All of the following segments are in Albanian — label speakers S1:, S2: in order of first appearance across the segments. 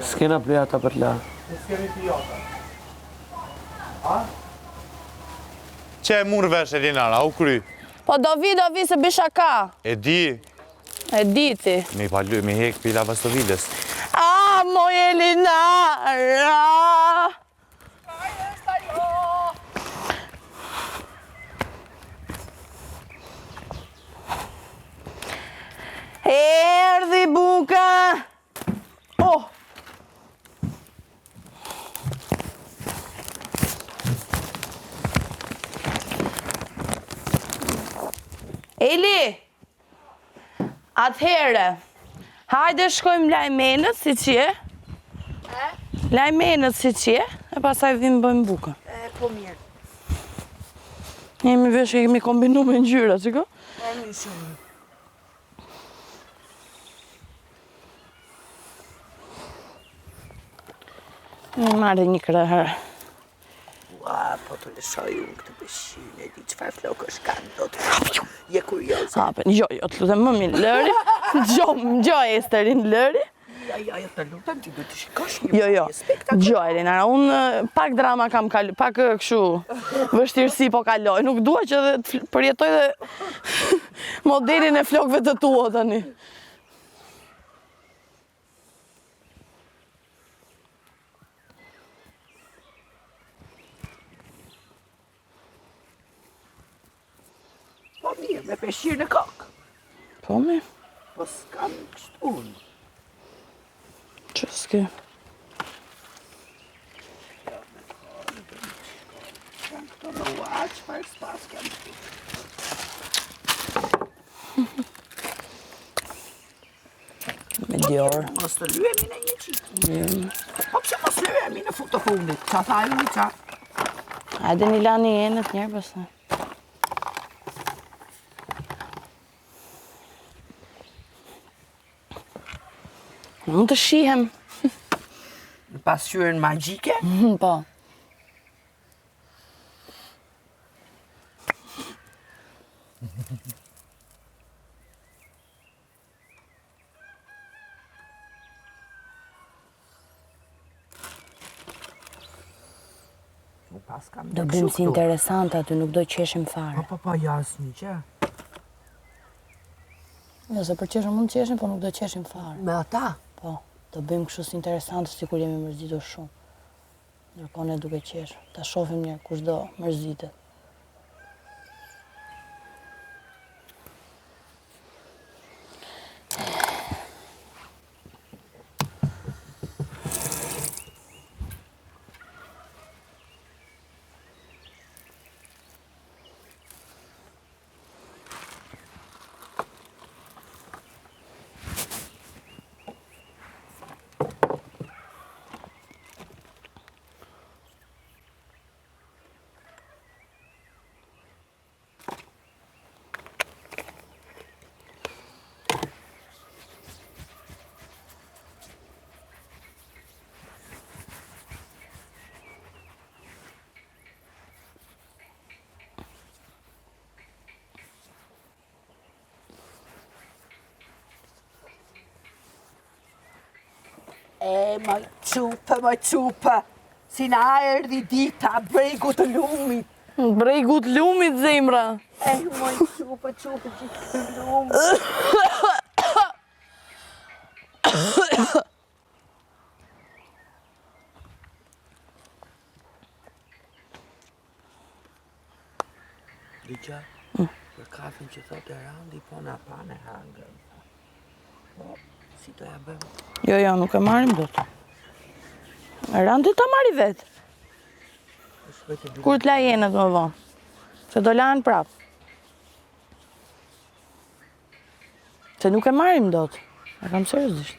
S1: S'kena plejata për la.
S2: S'keni pijata. A? Që e murë vesh Elinara, u kry?
S3: Po do vi se bisha ka.
S2: E di.
S3: E di ti.
S2: Mi hek pila Vastoviles.
S3: A, moj Elinara! Erdi buka! Oh! Eli! Atëhere, hajde shkojmë lajmenët si qje. Lajmenët si qje, e pasaj vim bëjmë bukën.
S4: Po mirë.
S3: Jemi vesh e kemi kombinu me ngjyra, qiko?
S4: E një shumë.
S3: Në marrë një krahër.
S4: Ua, po të lëshoj unë këtë peshin, e di qëfar flokë është kanë, do të je kurioze.
S3: Hapen, jo, të lutem më mi lëri. Gjo Esterin lëri.
S4: Ja, të lutem, ti du të shikosh një
S3: Jo, gjo Elinara, unë pak drama kam kalu, pak këshu vështirësi po kaloj. Nuk dua që dhe përjetoj dhe modelin e flokëve të tua tani.
S4: Po mirë, me peshirë në kokë.
S3: Po mi?
S4: Po s'kam kështu unë.
S3: Që s'ke?
S4: Kam këto në ua, qëfar s'pas kam të.
S3: Me Dior.
S4: Mos të lyemi në një qitë. Po pëse mos lyemi në futë të fundit. Qa tha ju një qa?
S3: Hajde një lani enët njerë përse. Mund të shihem.
S4: Në pasqyrën magjike?
S3: Po. Do bëjmë si interesant aty, nuk do qeshim fare.
S4: Po, jasë një që.
S3: Jo, se për qeshim mund të qeshim, po nuk do qeshim fare.
S4: Me ata?
S3: Po, do bëjmë kështu si interesant, si kur jemi mërzitur shumë. Ndërkohë ne duke qesh, ta shohim një kush do mërzitet.
S4: Më qupe, si na erdi dita, bregu të lumit.
S3: Bregu të lumit, zemra.
S4: Më qupe, gjithë të lumit. Dija, për kafin që thotë e randi, po na pa në hangër. Si të ja bëmë?
S3: Jo, nuk e marim do të. Randi ta mari vetë. Kur t'la jenet më vonë. Se do lanë prapë. Se nuk e marim do të. E kam seriozisht.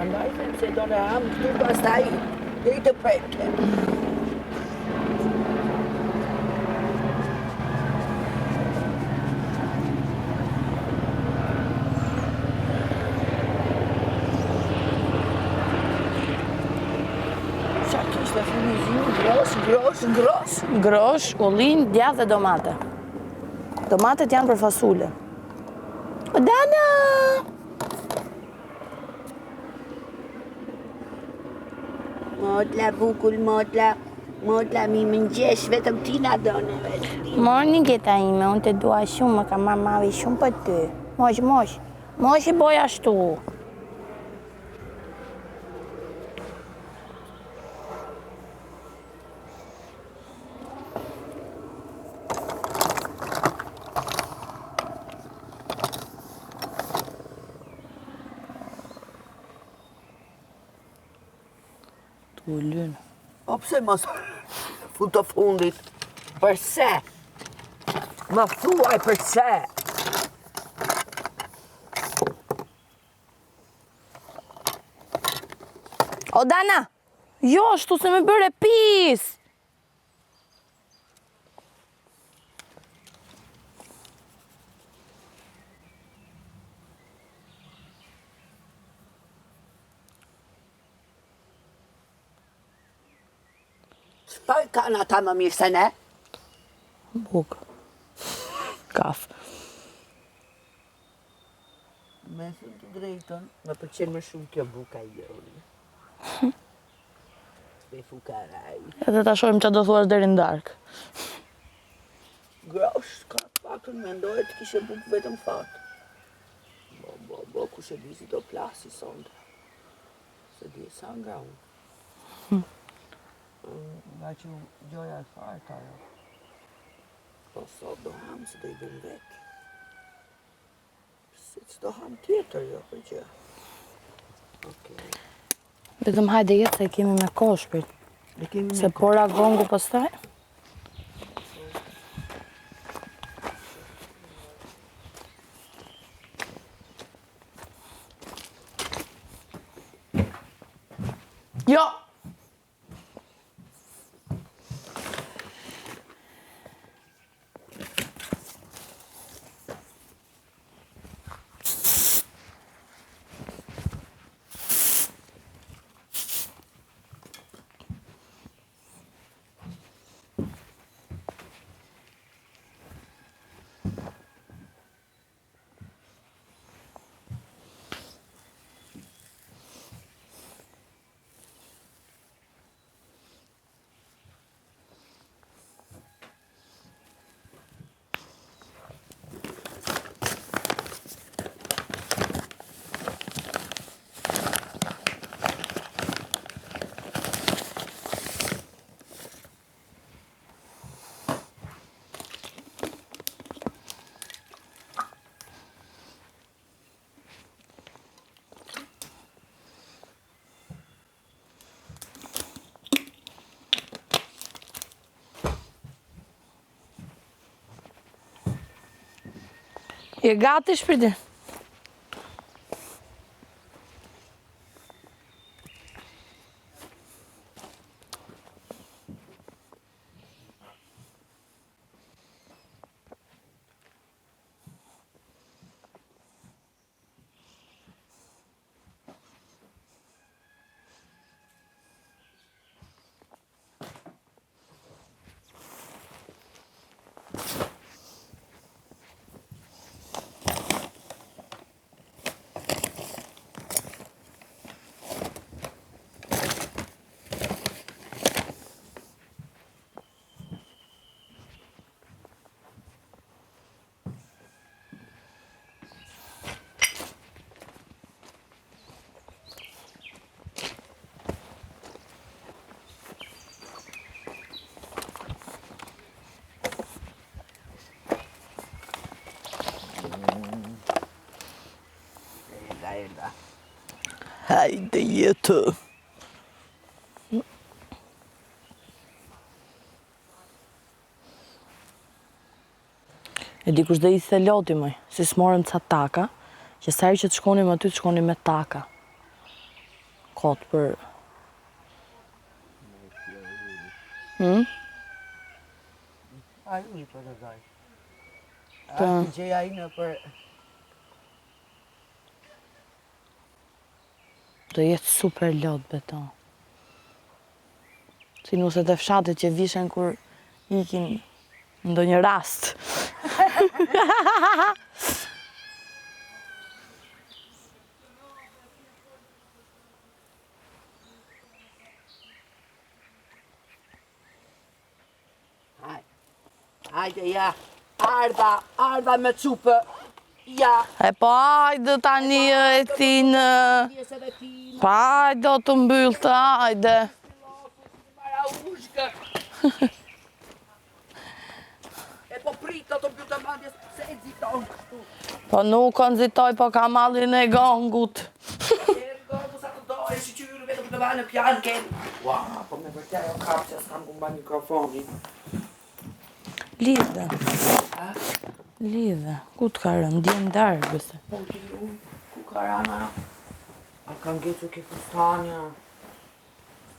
S4: Prandaj them se do në ham këtu pastaj deri të premte. Qa kishte furnizimin grosh.
S3: Grosh, ullin, djath dhe domate. Domatet janë për fasule. O Dana!
S4: Modla bukull, modla mi më ngjesh, vetëm ti na done vetë.
S3: Morni gjeta ime, unë të dua shumë, më ka marrë mavi shumë për ty. Mosh. Mosh i boj ashtu. Tu lynë.
S4: O pse mos fut të fundit? Përse? Më thuaj përse?
S3: O Dana! Jo, ashtu se me bëre pis!
S4: Çfarë kanë ata më mirë se ne?
S3: Buk. Kaf.
S4: Me thënë të drejtën, më pëlqen më shumë kjo buka jone. Me fukaraj.
S3: Edhe ta shohim çfarë do thuash deri në darkë.
S4: Grosh, ka paktën mendohet të kishe bukë vetëm fat. Bo, kush e di si do plasi sonte. Se di sa nga unë. Nga që gjoja e farta, jo. Po sot do ham se do I bëm vetë. Si që do ham tjetër, jo, për gjë. Okej.
S3: Vetëm hajde jetë se kemi me kohë shpirt.
S4: Ne kemi
S3: Se pora gongu pastaj. Jo! Je gati shpirti?
S4: Erdha.
S3: Hajde jetë. E di kush dhe I se loti mëj, si s'morëm ca taka, që sari që të shkonim aty të shkonim me taka. Kotë për...
S4: Ai unë për të daj. A të gjeja i në për...
S3: Do jetë super lot beton. Si nuset e fshatit që vishen kur ikin ndo një rast.
S4: Hajde, ja. Ardha me cupë. Ja.
S3: E po hajde tani e thinë.
S4: Pjesë edhe ti.
S3: Pa hajde do të mbyllë të hajde.
S4: Mara ushkë. E po prit do të mbyllë të mandjes se e ziton kështu.
S3: Po nuk o nëzitoj, po ka mallin e gangut.
S4: Gangu sa të dojë, shqyrë vetëm të vanë në pjanë kenë. Ua, po me vërtja jo kapë që s'kam kumba mikrofonin.
S3: Lidhe. Lidhe. Ku të ka rënë? Djenë dargëse.
S4: Po ti unë, ku ka rana? A kanë gjetur ke fustanja?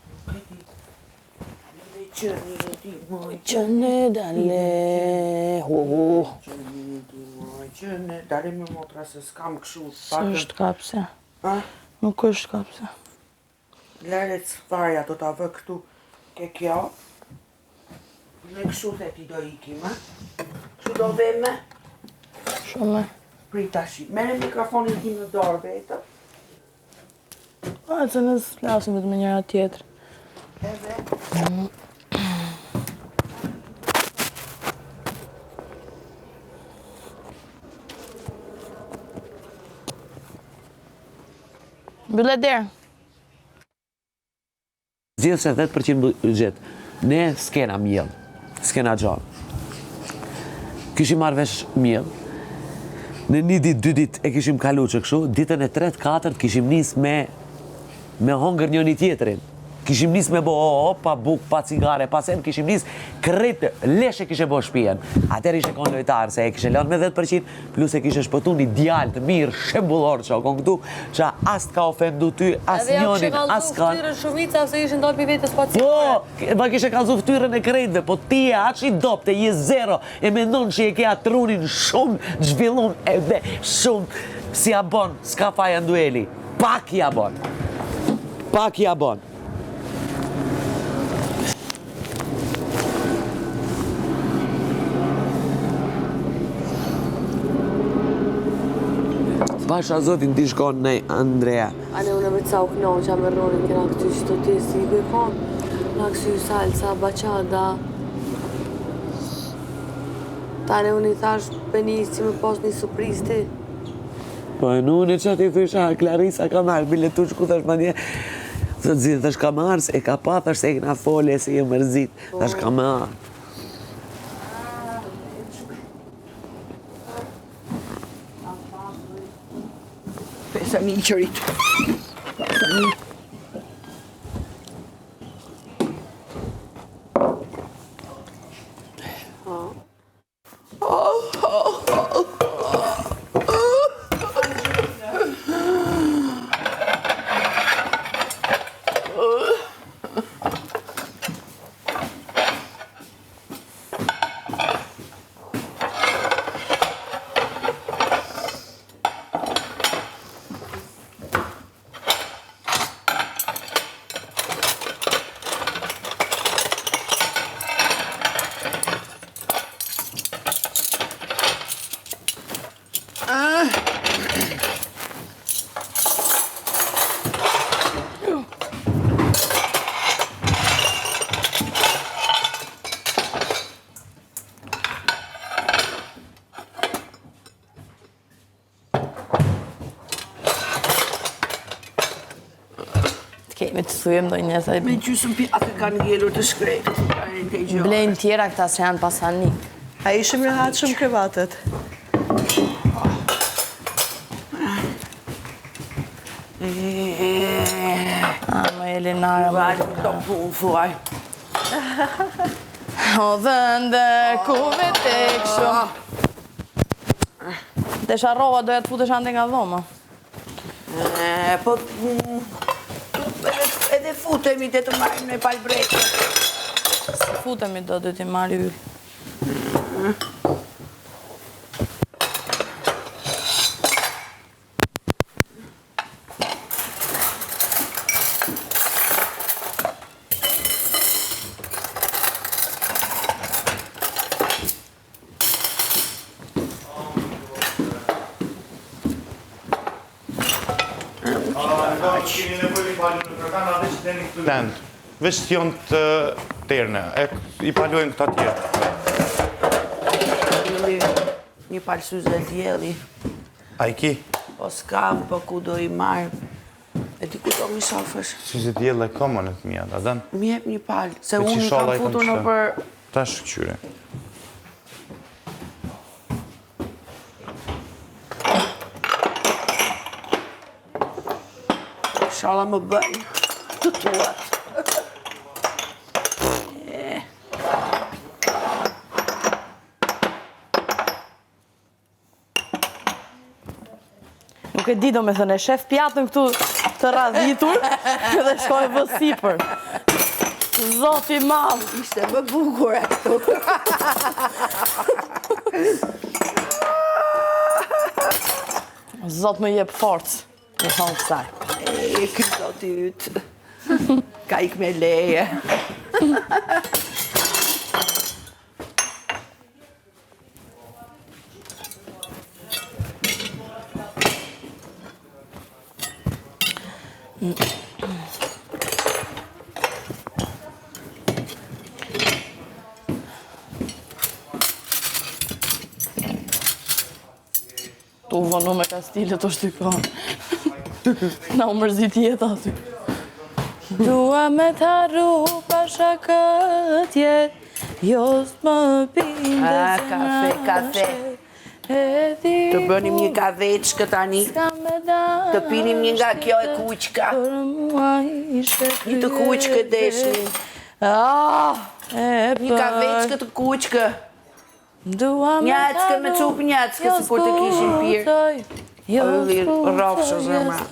S4: Nuk e di. Lidhe i qërni e di, moj.
S3: Qënë dale.
S4: Qërni di, moj. Qërni, dare me motra se s'kam këshu.
S3: S'është kapse.
S4: A?
S3: Nuk është kapse.
S4: Leret s'farja do t'a vë këtu ke kjo. Ne kështu dhe ti do ikim, a? Kështu do veme?
S3: Shumë.
S4: Prita shi. Mere mikrofonin tim në dorë vetë.
S3: A, që nësë flasim vetë me njëra tjetër.
S4: Edhe.
S3: Mbyllë derë.
S1: Zjedhë se 10% budget. Ne s'kena mjell, s'kena gjallë. Kishim marrë vesh mjell. Në një ditë, 2 ditë e kishim kalu që kështu, ditën e 3-4 kishim nis me hongër njëri tjetrin. Kishim nis me bo pa buk, pa cigare, pa sen, kishim nis kretë, leshe kishe bo shpijen. Atër ishe kon lojtarë, se e kishe lënë me 10%, plus e kishe shpëtu një djalë të mirë, shembullor që o kon këtu, që as ka ofendu ty, as njonin, as kanë.
S5: Edhe ja kështë shumica se ishin dalë për vetës pa
S1: Po,
S5: cigare.
S1: ma kishe kalzu ftyrën e krejtve, po ti e aq i dopte, je zero, e mendon që e ke trunin shumë, zhvillun edhe shumë, si ja bon, s'ka faja në dueli, pak ja bon, pak ja bon. Basha zotin ti shkon nej Andrea.
S5: Ane unë me ca u knonë që me ronin kena këty që të testi i bekon. Nga kësy salsa, bachada. Tane unë i thash penis që me pos një surpriz ti.
S1: Po e nune që ti thysha, Clarisa ka marrë biletush ku thash ma dje. Të zidhe, thash ka marrë, se e ka pa, thash se e kena fole, se e mërzit, thash ka marrë.
S4: Pesa mi qërit. Pesa mi.
S3: Kemi të thujem do njësaj.
S4: Me gjysëm pjatë kanë ngelur të shkrejtë.
S3: Blejnë tjera këta se janë pasanik.
S6: A ishim rehat shumë krevatet.
S3: Më Elinara më
S4: Vajtë të punë, fuaj.
S3: O vënde, ku vetek shumë. Desha rova doja të futesh ande nga dhoma.
S4: Po, Edhe futemi të marrim në palbreke.
S3: Si futemi do të ti marri yll.
S2: Veç t'jon të terne, i palojnë këta tjerë.
S4: Një palësyze djeli.
S2: A i ki?
S4: Po s'kam, po ku do i marrë. E di ku do mi shofësh.
S2: Syze djeli e komën e të mija, da dan?
S4: Mi jep një palë, se
S2: Po që
S4: unë
S2: shalla
S4: kam
S2: i kam
S4: futur në
S2: qëtë.
S4: për...
S2: Ta shkëqyre.
S4: Shala më bëjnë të tuat.
S3: Nuk e di do me thënë, e shef pjatën këtu të radhitur dhe shkoj vë sipër. Zoti madh.
S4: Ishte më bukur e këtu.
S3: Zot më jep forcë. Në thonë kësaj.
S4: E këto t'i ytë. Ka ik me leje.
S3: Tu vënu me kastilet o shtykon. Na u mërzit jetë aty. Dua me t'arru pasha këtë jet, jos më pinde
S4: kafe. Të bënim një kaveçkë tani. Të pinim një nga kjo e kuqka. Një të kuqkë deshnin. Një kaveçkë të kuqkë. Njackë me cupë njackë, si kur të kishin pirë. Ylli rafshë zëmra.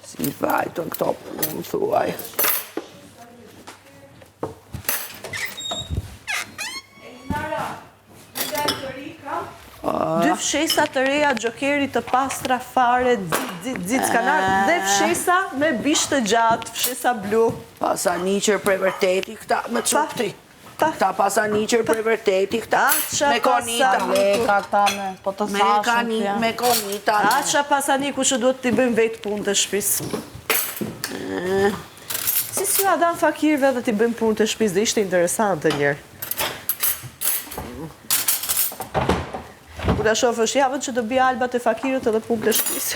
S4: Si vajton këto punë, më thuaj.
S6: Dy fshesa të reja gjokeri të pastra fare, dzitskanar, dhe fshesa me bish të gjatë, fshesa blu.
S4: Pasaniqër për vërteti këta më qupti. Këta pasaniqër për vërteti këta me konita.
S3: Leka këta me, po të thashën këja.
S4: Me konita.
S6: Aqa pasaniku që duhet t'i bëjmë vetë punë të shpis. Si ju adan fakirve dhe t'i bëjmë punë të shpis, dhe ishte interesante njërë. Kur ta shofë është javën që të bia albat e fakirët edhe punë të shpis.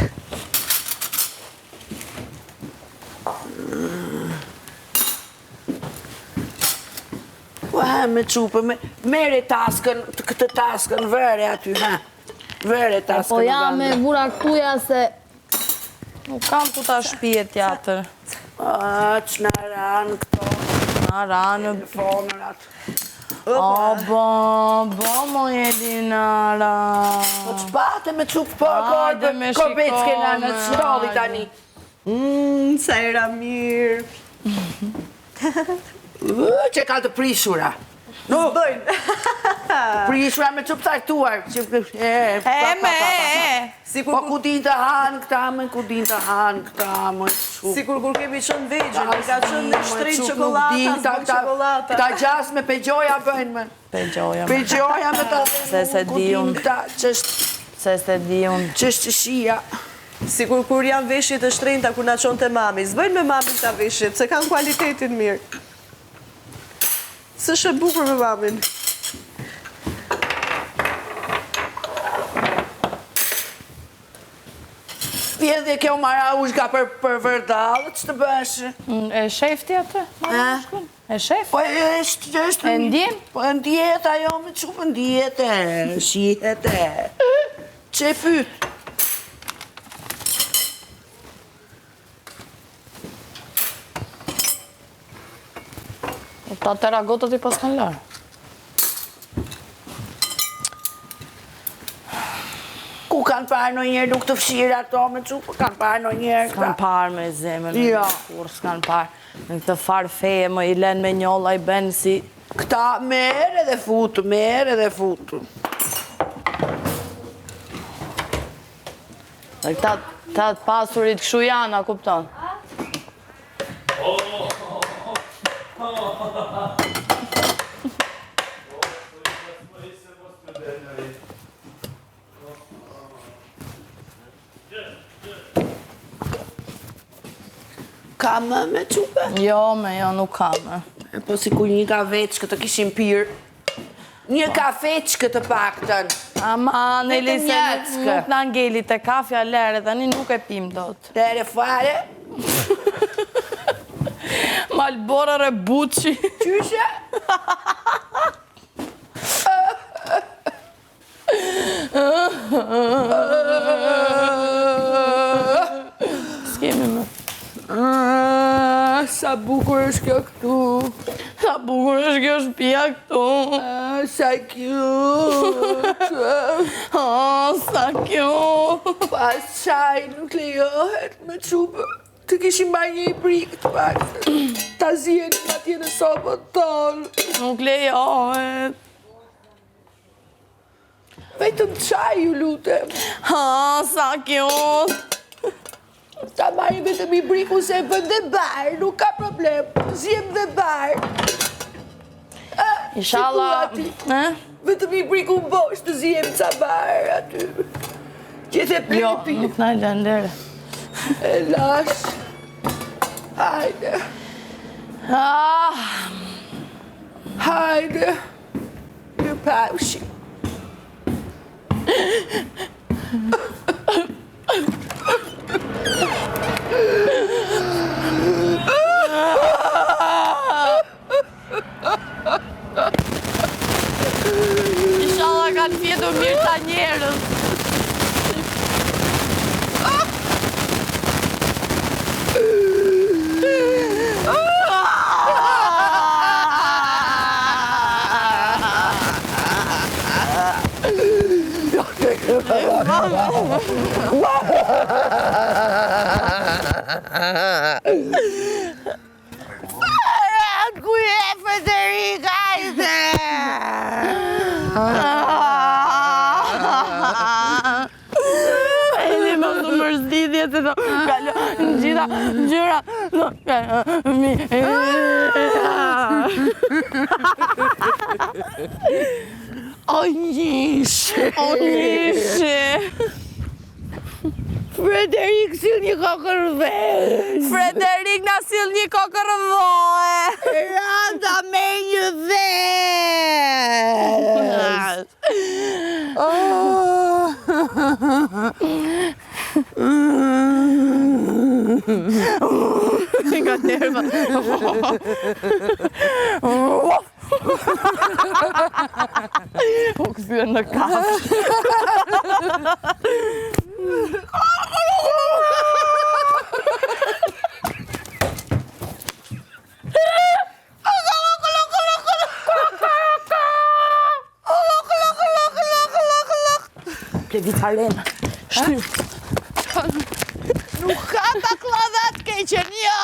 S4: Me qupë, mere taskën, këtë taskën, vere aty, ha. Vere taskën.
S3: Po jam me vura këtuja se nuk kam ku ta shpije tjatër.
S4: Që në ranë këto.
S3: Na ranë.
S4: Telefonërat.
S3: Bo, mo jedi nara.
S4: Po që pate me qupë për korbecke në shtolli tani.
S6: Sa era mirë.
S4: Që ka të prishura. Nuk bëjnë. Prishura me qupë tajtuar. Po ku din të hanë këta me, ku din të hanë këta me.
S6: Sikur kur kemi qënë vegjën, ka qënë në shtrit qokolata, zbë qokolata.
S4: Këta gjas me pegjoja bëjnë me.
S3: Pegjoja me.
S4: Pegjoja me ta.
S3: Se di unë. Se di unë.
S4: Qështë shia.
S6: Sikur kur janë veshjet e shtrenjta kur na qonë të mami, zbëjnë me mamin ta veshjet, se kanë kualitetin mirë. Së shë bukur me mamin.
S4: Pje dhe kjo mara ushka për vërdalë, që të bëshë?
S3: E shefti atë? E shef?
S4: Po është...
S3: E ndjen?
S4: Po ndjet, ajo me qupë ndjet e, shihet e. Që pyt?
S3: Ta teragotët i pas kanë larë.
S4: kanë parë në njerë, nuk të fshirë ato me qupë, kanë parë në njerë.
S3: S'kan parë me zemën,
S4: Jo.
S3: kur s'kan parë. Në këtë farë feje më i len me njolla i ben si...
S4: Këta merë edhe futu, merë edhe futu.
S3: Dhe këta të pasurit këshu janë, a kupton?
S4: Ka më me qupe?
S3: Jo, nuk kam.
S4: Po si ku një ka veçkë të kishim pirë. Një kafeçkë të paktën.
S3: Ama, në
S4: Vetëm
S3: lise
S4: njackë.
S3: nuk në ngelit e kafja lere, tani nuk e pim dot.
S4: Tere fare.
S3: Malbora re buçi.
S4: Qyshe?
S3: S'kemi më.
S4: Sa bukur është kjo këtu.
S3: Sa bukur është kjo shtëpia këtu.
S4: Sa cute.
S3: Sa cute.
S4: Pas qaj nuk lejohet me qupë. Të kishim marrë një i brikë të pak. Ta zjeni atje në sopën tonë.
S3: Nuk lejohet.
S4: Vetëm qaj ju lutem.
S3: Sa cute.
S4: Ta marrim vetëm i briku se e bëm dhe barë, nuk ka problem. Zjem dhe barë.
S3: Inshallah.
S4: Vetëm i briku në bosh të zjem ca barë aty. Gjithë e
S3: Jo,
S4: plepi.
S3: nuk na lën lere.
S4: E lash. Hajde. Hajde. Një paushim.
S3: Inshallah kanë fjetur mirë ta njerës.
S4: Ku je, Federika, hajde!
S3: Eli më të mërzidhje të do kallo në gjitha gjyra do kallo mi.
S4: O njëshe!
S3: O njëshe!
S4: Frederik sil një kokër vesh!
S3: Frederik na sill një kokër voe!
S4: Randa me një vesh!
S3: Nga nerva. Po këthyën në kafë. Plevitaren. Shtyr.
S4: Nuk ka bakllavat keqen, jo!